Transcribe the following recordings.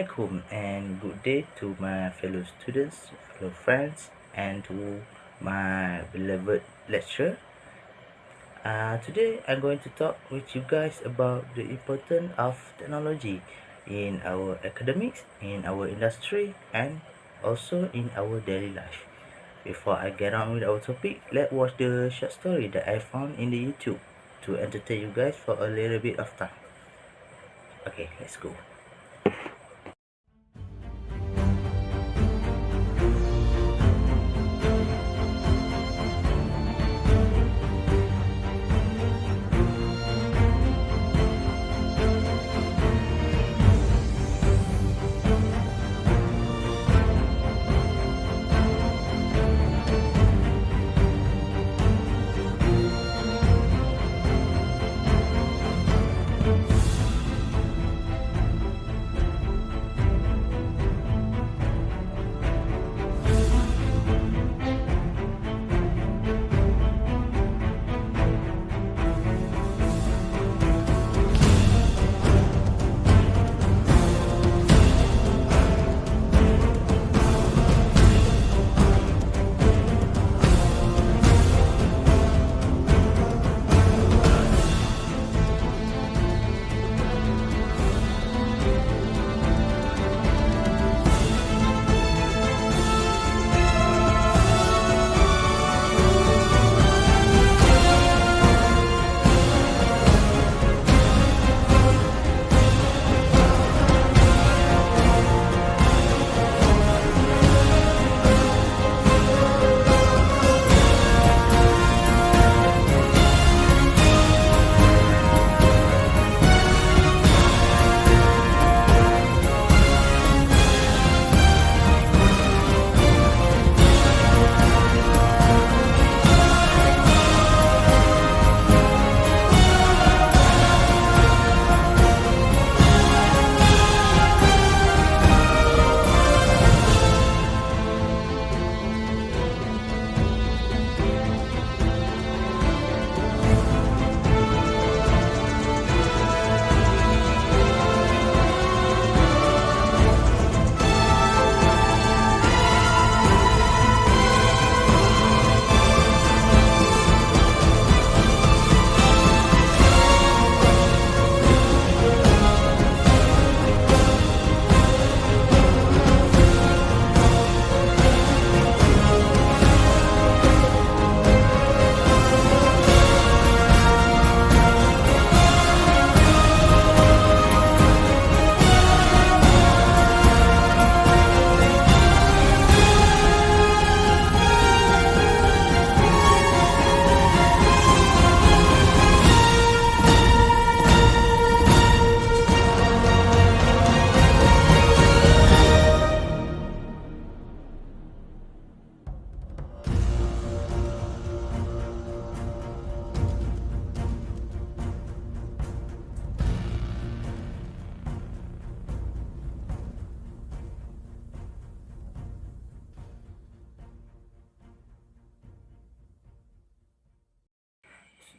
Assalamualaikum and good day to my fellow students, fellow friends, and to my beloved lecturer. Today I'm going to talk with you guys about the importance of technology in our academics, in our industry, and also in our daily life. Before I get on with our topic, let's watch the short story that I found in the YouTube to entertain you guys for a little bit of time. Okay, let's go.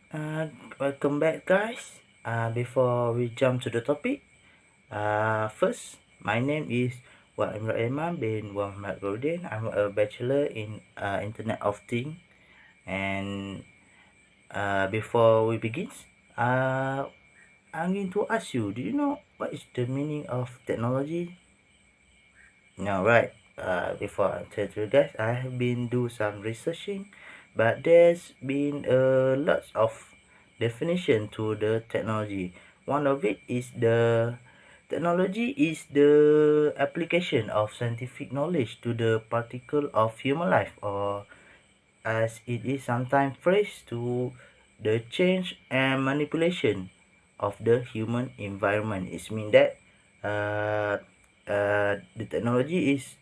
Uh, Welcome back, guys. Before we jump to the topic, first, my name is Amirul Aiman bin Muhammad Rodin. I'm a bachelor in Internet of Things. And before we begin, I'm going to ask you: do you know what is the meaning of technology? No, right. Before I tell you guys, I have been do some researching, but there's been a lot of definition to the technology. One of it is the technology is the application of scientific knowledge to the particle of human life, or as it is sometimes phrased, to the change and manipulation of the human environment. It means that the technology is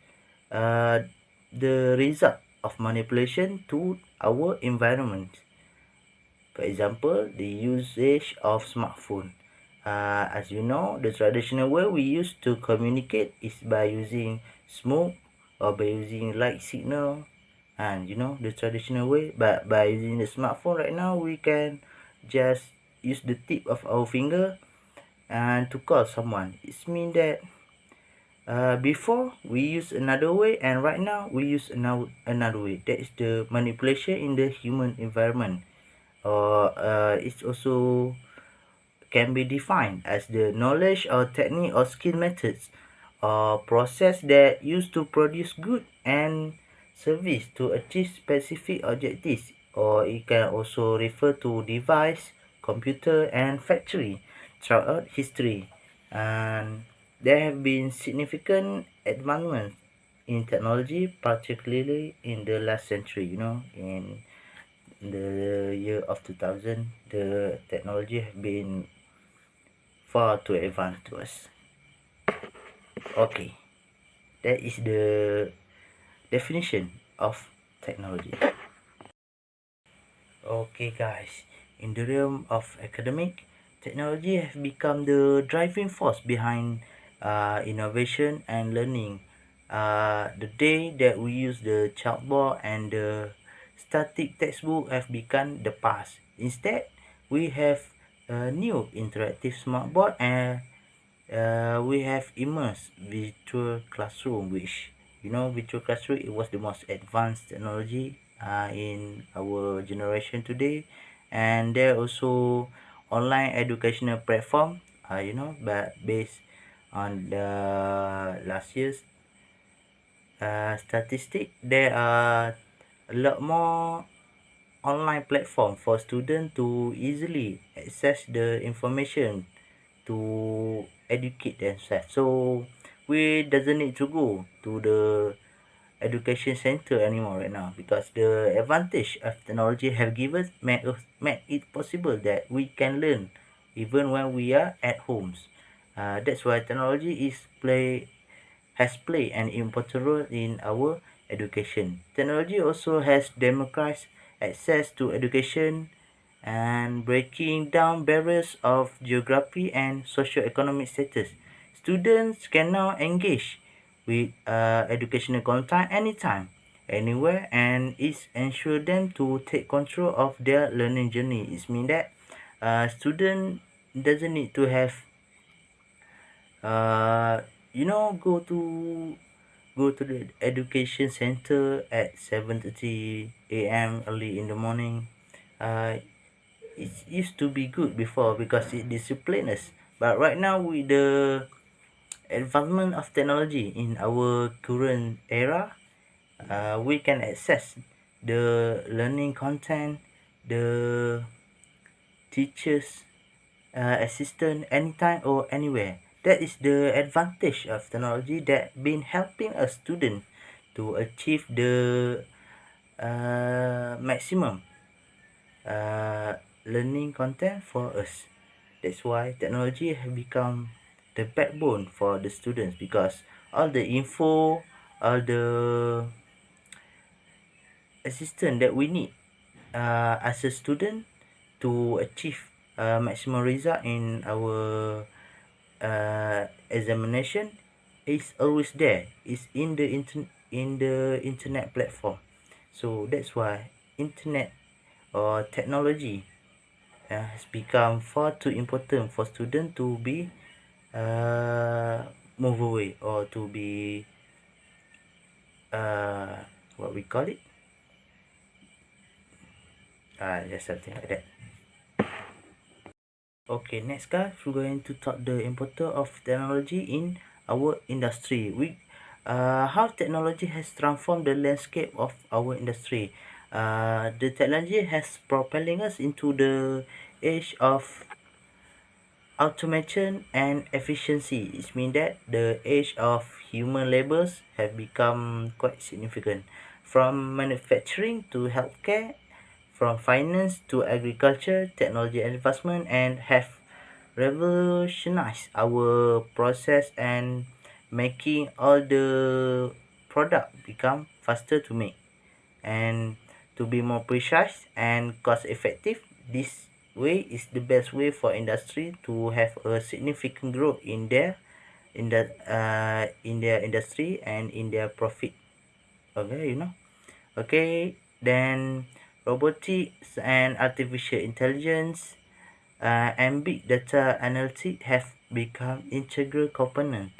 uh, the result of manipulation to our environment. For example, the usage of smartphone. As you know, the traditional way we used to communicate is by using smoke or by using light signal, and the traditional way. But by using the smartphone right now, we can just use the tip of our finger and to call someone. It means that Before we use another way, and right now we use another way. That is the manipulation in the human environment, or it's also can be defined as the knowledge or technique or skill methods or process that used to produce good and service to achieve specific objectives, or it can also refer to device, computer and factory throughout history. And there have been significant advancements in technology, particularly in the last century, in the year of 2000, the technology have been far too advanced to us. Okay, that is the definition of technology. Okay guys, in the realm of academic, technology has become the driving force behind innovation and learning. The day that we use the chalkboard and the static textbook have become the past. Instead, we have a new interactive smartboard, and we have immersed virtual classroom, which virtual classroom, it was the most advanced technology in our generation today. And there also online educational platform, but based on the last year's statistic, there are a lot more online platform for students to easily access the information to educate themselves. So we doesn't need to go to the education center anymore right now, because the advantage of technology have given made it possible that we can learn even when we are at homes. That's why technology has played an important role in our education. Technology also has democratized access to education and breaking down barriers of geography and socio-economic status. Students can now engage with educational content anytime, anywhere, and it ensure them to take control of their learning journey. It means that student doesn't need to have uh, go to the education center at 7:30 a.m. early in the morning. uh, it used to be good before because it disciplined us, but right now with the advancement of technology in our current era, we can access the learning content, the teachers assistant anytime or anywhere. That is the advantage of technology that been helping a student to achieve the maximum learning content for us. That's why technology have become the backbone for the students, because all the info, all the assistance that we need as a student to achieve maximum result in our examination is always there. It's in the internet platform. So that's why internet or technology has become far too important for students to be uh, move away, or to be uh, what we call it, just something like that. Okay, next guys, we're going to talk the importance of technology in our industry. How technology has transformed the landscape of our industry. The technology has propelling us into the age of automation and efficiency. It means that the age of human labors have become quite significant. From manufacturing to healthcare, from finance to agriculture, technology advancement and have revolutionized our process and making all the product become faster to make and to be more precise and cost effective. This way is the best way for industry to have a significant growth in their industry and in their profit. Okay, okay, then robotics and artificial intelligence and big data analytics have become integral component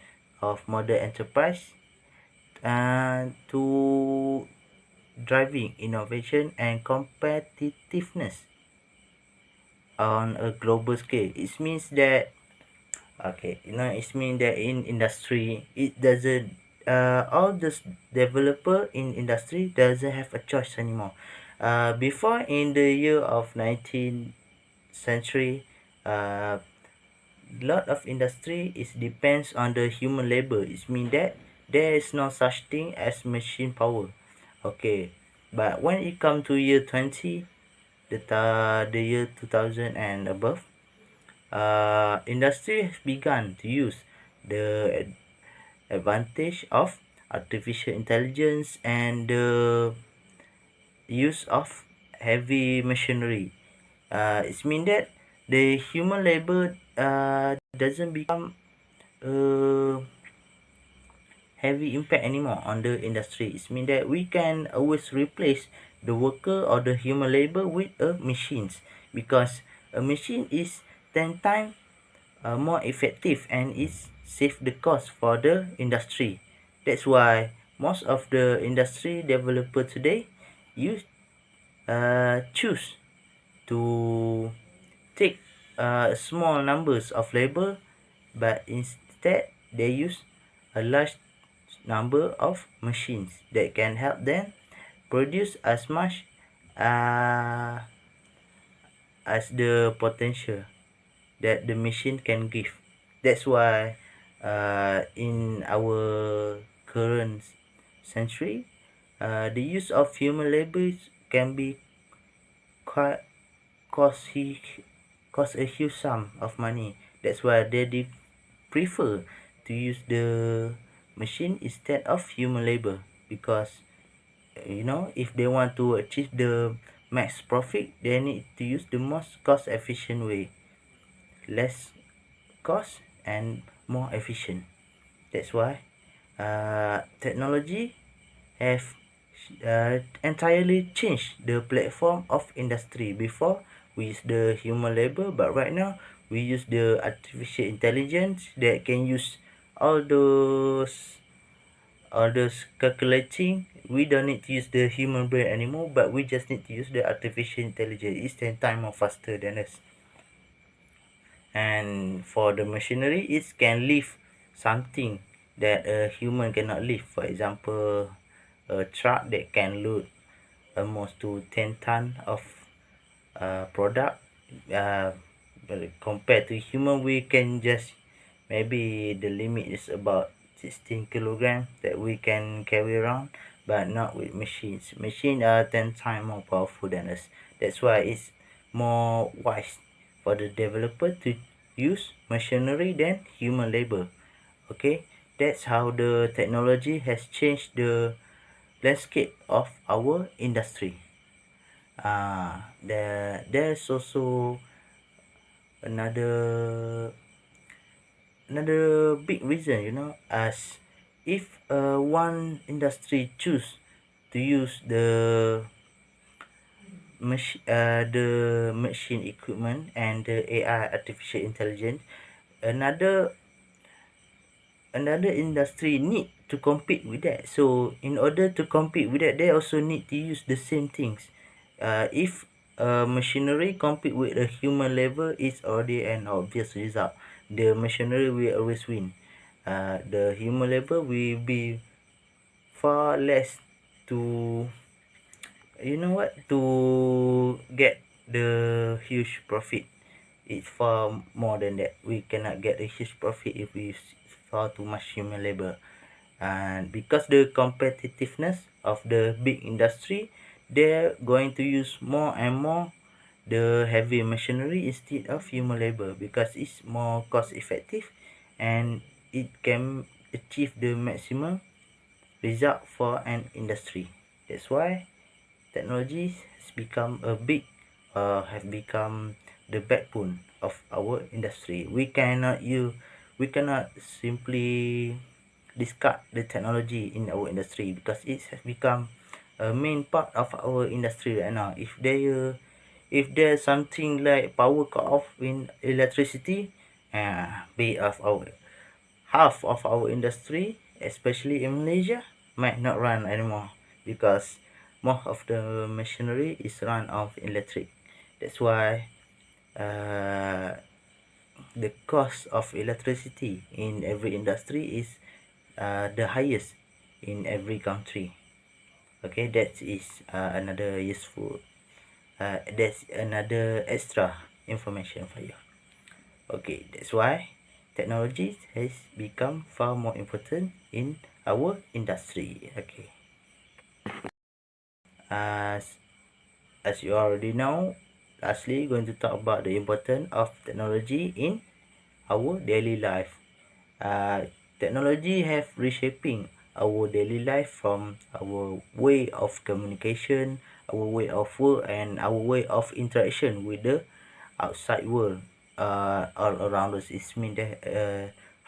of modern enterprise to driving innovation and competitiveness on a global scale. It means that it means that in industry it doesn't all the developer in industry doesn't have a choice anymore. Before in the year of 19th century, lot of industry is depends on the human labor. It means that there is no such thing as machine power. Okay, but when it come to year 20, the year 2000 and above, industry has begun to use the advantage of artificial intelligence and the use of heavy machinery. It means that the human labor doesn't become uh, heavy impact anymore on the industry. It means that we can always replace the worker or the human labor with a machines, because a machine is 10 times more effective and is save the cost for the industry. That's why most of the industry developer today use choose to take small numbers of labor, but instead they use a large number of machines that can help them produce as much uh, as the potential that the machine can give. That's why in our current century, the use of human labor can be quite cost he cost a huge sum of money. That's why they prefer to use the machine instead of human labor, because if they want to achieve the max profit, they need to use the most cost efficient way, less cost and more efficient. That's why technology have entirely changed the platform of industry. Before we use the human labor, but right now we use the artificial intelligence that can use all those calculating. We don't need to use the human brain anymore, but we just need to use the artificial intelligence. It's 10 times more faster than us. And for the machinery, it can lift something that a human cannot lift. For example, a truck that can load almost to 10 ton of product. uh, Compared to human, we can just, maybe the limit is about 16 kilogram that we can carry around, but not with machines are 10 times more powerful than us. That's why it's more wise for the developer to use machinery than human labor. Okay, that's how the technology has changed the landscape of our industry. There's also another big reason, as if one industry choose to use the machine equipment and the AI, artificial intelligence, another industry need to compete with that. So in order to compete with that, they also need to use the same things. If machinery compete with a human labor, it's already an obvious result. The machinery will always win. The human labor will be far less to to get the huge profit. It's far more than that. We cannot get a huge profit if we use far too much human labor. And because the competitiveness of the big industry, they're going to use more and more the heavy machinery instead of human labor, because it's more cost effective and it can achieve the maximum result for an industry. That's why technology has become have become the backbone of our industry. We cannot simply discard the technology in our industry, because it has become a main part of our industry right now. If there's something like power cut off in electricity, be it of our half of our industry, especially in Malaysia, might not run anymore because most of the machinery is run off electric. That's why the cost of electricity in every industry is the highest in every country. Okay, that is another useful, that's another extra information for you. Okay, that's why technology has become far more important in our industry. Okay, as as you already know, lastly going to talk about the importance of technology in our daily life. Technology have reshaping our daily life from our way of communication, our way of work, and our way of interaction with the outside world all around us. It means that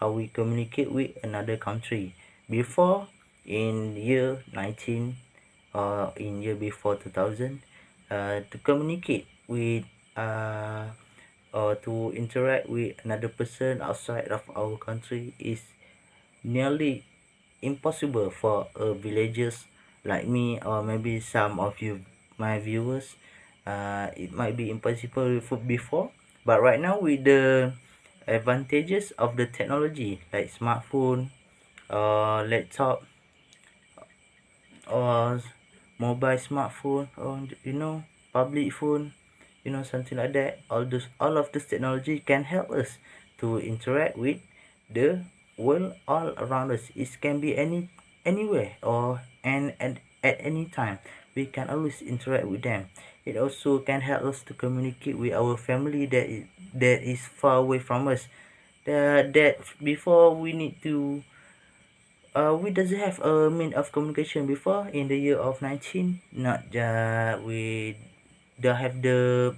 how we communicate with another country. Before, in year 19 or in year before 2000, to communicate with or to interact with another person outside of our country is nearly impossible for villagers like me, or maybe some of you, my viewers. It might be impossible for before, but right now with the advantages of the technology like smartphone or laptop or mobile smartphone, or public phone, something like that, all of this technology can help us to interact with the world all around us. It can be anywhere, or and at any time we can always interact with them. It also can help us to communicate with our family that is far away from us, that before we need to we doesn't have a mean of communication before in the year of 19. Not we don't have the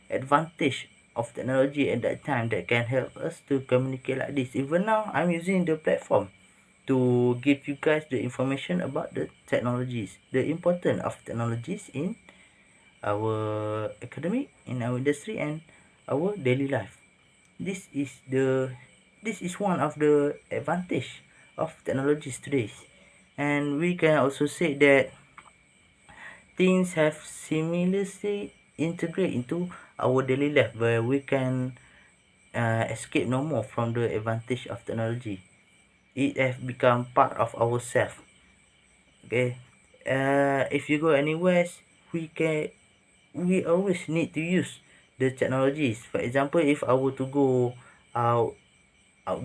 advantage of technology at that time that can help us to communicate like this. Even now I'm using the platform to give you guys the information about the technologies, the importance of technologies in our academic, in our industry, and our daily life. This is the this is one of the advantage of technologies today. And we can also say that things have seamlessly integrate into our daily life, where we can escape no more from the advantage of technology. It has become part of ourselves. Okay, if you go anywhere, we always need to use the technologies. For example, if I were to go out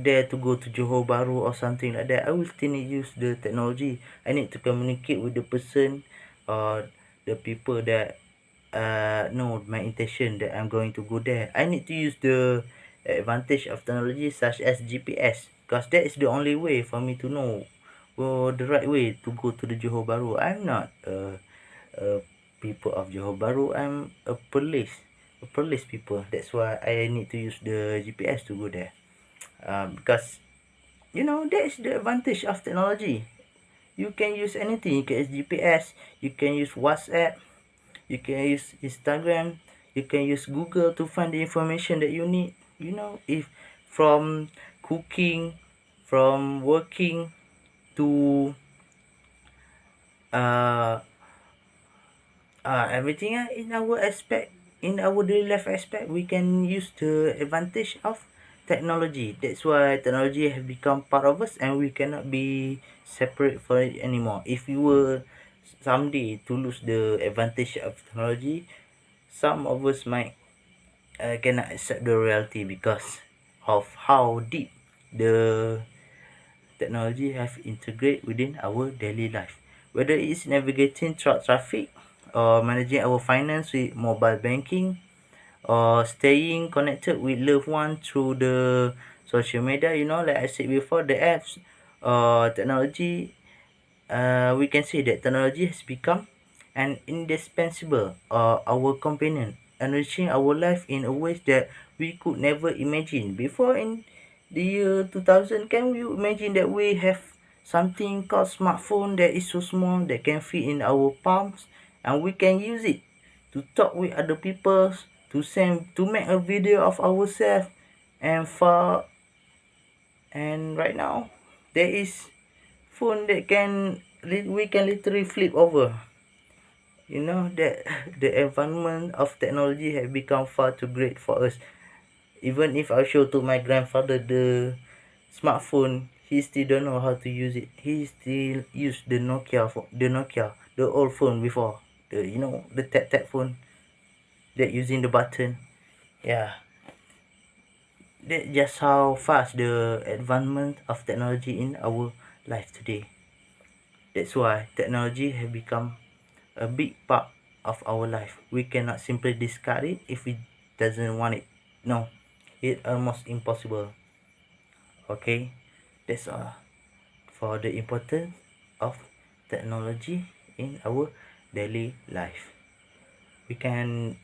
there to go to Johor Bahru or something like that, I will still need use the technology. I need to communicate with the person or the people that know my intention that I'm going to go there. I need to use the advantage of technology such as GPS, because that is the only way for me to know the right way to go to the Johor Bahru. I'm not a people of Johor Bahru. I'm a police people. That's why I need to use the GPS to go there. Because that is the advantage of technology. You can use anything. You can use GPS, you can use WhatsApp, you can use Instagram, you can use Google to find the information that you need. If from cooking, from working, to uh, everything in our aspect, in our daily life aspect, we can use the advantage of technology. That's why technology have become part of us, and we cannot be separate from it anymore. If you were someday to lose the advantage of technology, some of us might cannot accept the reality because of how deep the technology have integrated within our daily life. Whether it's navigating through traffic, or managing our finance with mobile banking, or staying connected with loved ones through the social media, like I said before, the apps, technology, we can say that technology has become an indispensable our companion, enriching our life in a ways that we could never imagine before. In the year 2000, can you imagine that we have something called smartphone that is so small that can fit in our palms, and we can use it to talk with other people, to make a video of ourselves, and And right now there is phone that we can literally flip over. You know that the advancement of technology have become far too great for us. Even if I show to my grandfather the smartphone, he still don't know how to use it. He still use the Nokia, the old phone before, the tap phone that using the button. Yeah, that's just how fast the advancement of technology in our life today. That's why technology have become a big part of our life. We cannot simply discard it if we doesn't want it. No, it's almost impossible. Okay, that's all for the importance of technology in our daily life. We can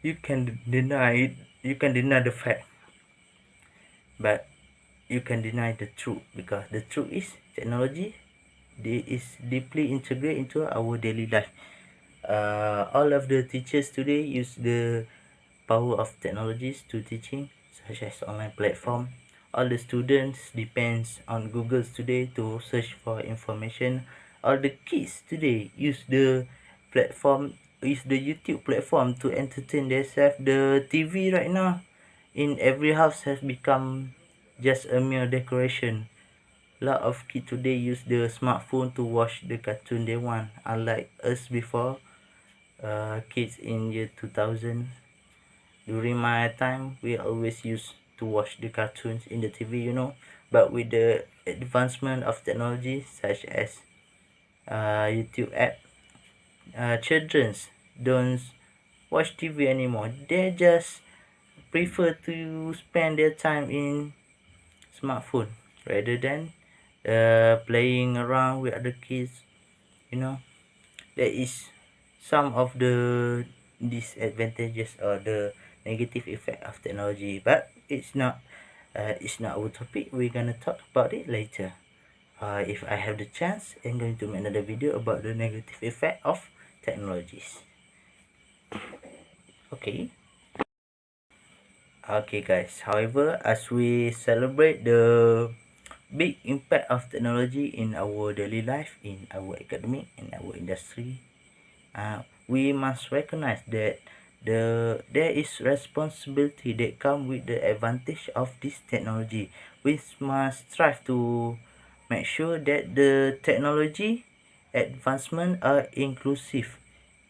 you can deny it, you can deny the fact, but you can deny the truth, because the truth is technology is deeply integrated into our daily life. All of the teachers today use the power of technologies to teaching, such as online platform. All the students depends on Google today to search for information. All the kids today use the YouTube platform to entertain themselves. The TV right now in every house has become just a mere decoration. A lot of kids today use the smartphone to watch the cartoon they want, unlike us before. Kids in year 2000, during my time, we always used to watch the cartoons in the TV. But with the advancement of technology such as YouTube app, childrens don't watch TV anymore. They just prefer to spend their time in smartphone rather than playing around with other kids. you know there is some of the disadvantages or the negative effect of technology, but it's not our topic. We're gonna talk about it later. If I have the chance, I'm going to make another video about the negative effect of technologies. Okay. Okay, guys. However, as we celebrate the big impact of technology in our daily life, in our academic, in our industry, we must recognize that there is responsibility that come with the advantage of this technology. We must strive to make sure that the technology advancement are inclusive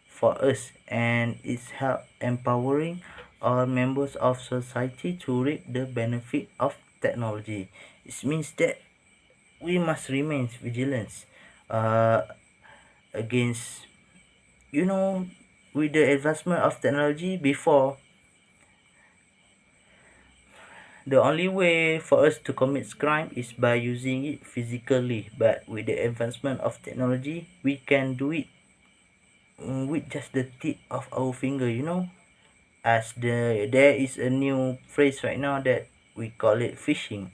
for us, and it's help empowering all members of society to reap the benefit of technology. It means that we must remain vigilant uh, against, with the advancement of technology before. The only way for us to commit crime is by using it physically, but with the advancement of technology we can do it with just the tip of our finger. As there is a new phrase right now that we call it phishing.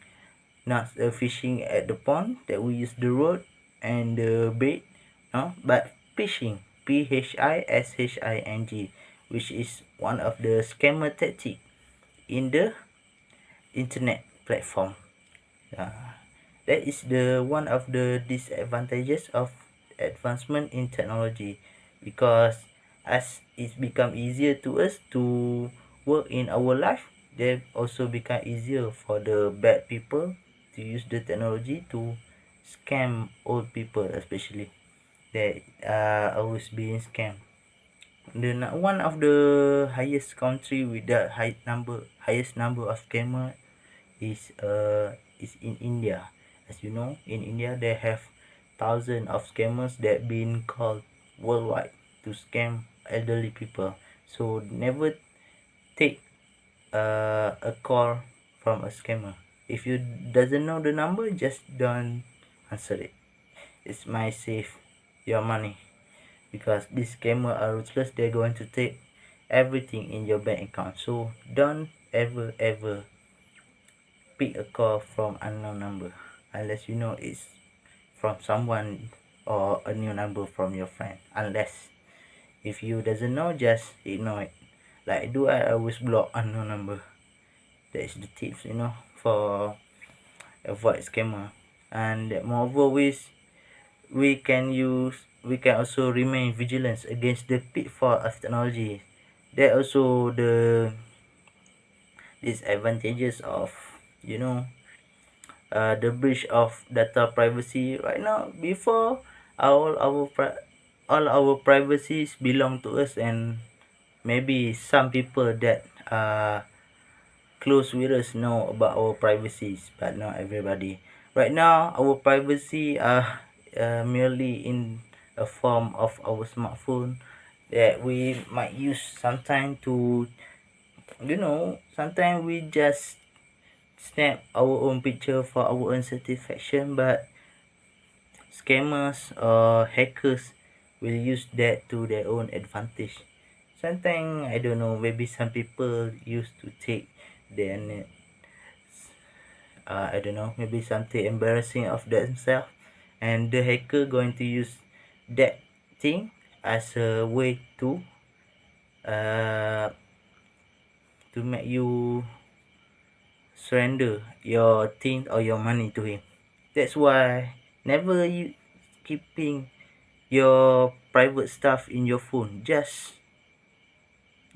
Not fishing at the pond that we use the rod and the bait, no, but phishing, phishing, which is one of the scammer tactic in the internet platform. That is the one of the disadvantages of advancement in technology, because as it become easier to us to work in our life, they also become easier for the bad people to use the technology to scam old people, especially that are always being scammed. One of the highest country with the highest number of scammer is in India. As you know, in India they have thousands of scammers that been called worldwide to scam elderly people. So never take a call from a scammer. If you doesn't know the number, just don't answer it. It might save your money, because these scammer are ruthless. They're going to take everything in your bank account. So don't ever pick a call from unknown number unless you know it's from someone or a new number from your friend. Unless if you doesn't know, just ignore it. Like do I always block unknown number. That is the tips, for avoid scammer. And moreover ways we can also remain vigilant against the pitfall of technology. There also the disadvantages of you know the breach of data privacy right now. Before all our privacies belong to us, and maybe some people that are close with us know about our privacies, but not everybody. Right now our privacy are merely in a form of our smartphone that we might use sometime to sometimes we just snap our own picture for our own satisfaction, but scammers or hackers will use that to their own advantage. Sometimes I don't know, maybe some people used to take their I don't know, maybe something embarrassing of themselves, and the hacker going to use that thing as a way uh to make you surrender your thing or your money to him. That's why never you keeping your private stuff in your phone. Just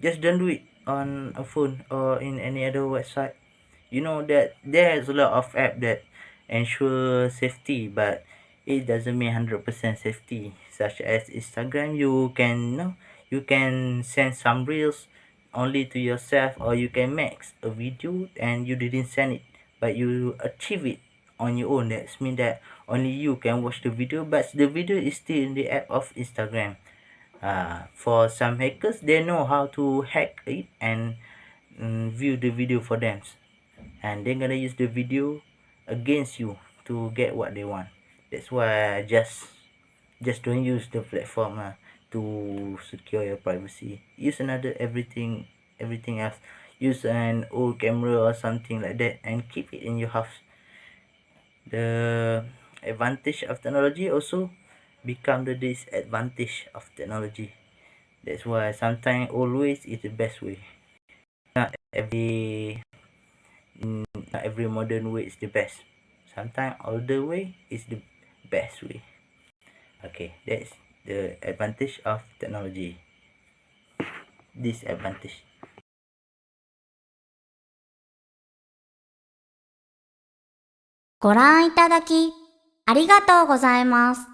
don't do it on a phone or in any other website. You know that there's a lot of app that ensure safety, but it doesn't mean 100% safety. Such as Instagram, you can send some reels only to yourself, or you can make a video and you didn't send it, but you achieve it on your own. That means that only you can watch the video, but the video is still in the app of Instagram. For some hackers, they know how to hack it and view the video for them, and they're gonna use the video against you to get what they want. That's why I just don't use the platform to secure your privacy. Use another everything else. Use an old camera or something like that and keep it in your house. The advantage of technology also become the disadvantage of technology. That's why sometimes always is the best way. Not every not every modern way is the best. Sometimes older way is the best way. Okay, that's the advantage of technology. Disadvantage. ご覧いただき、ありがとうございます。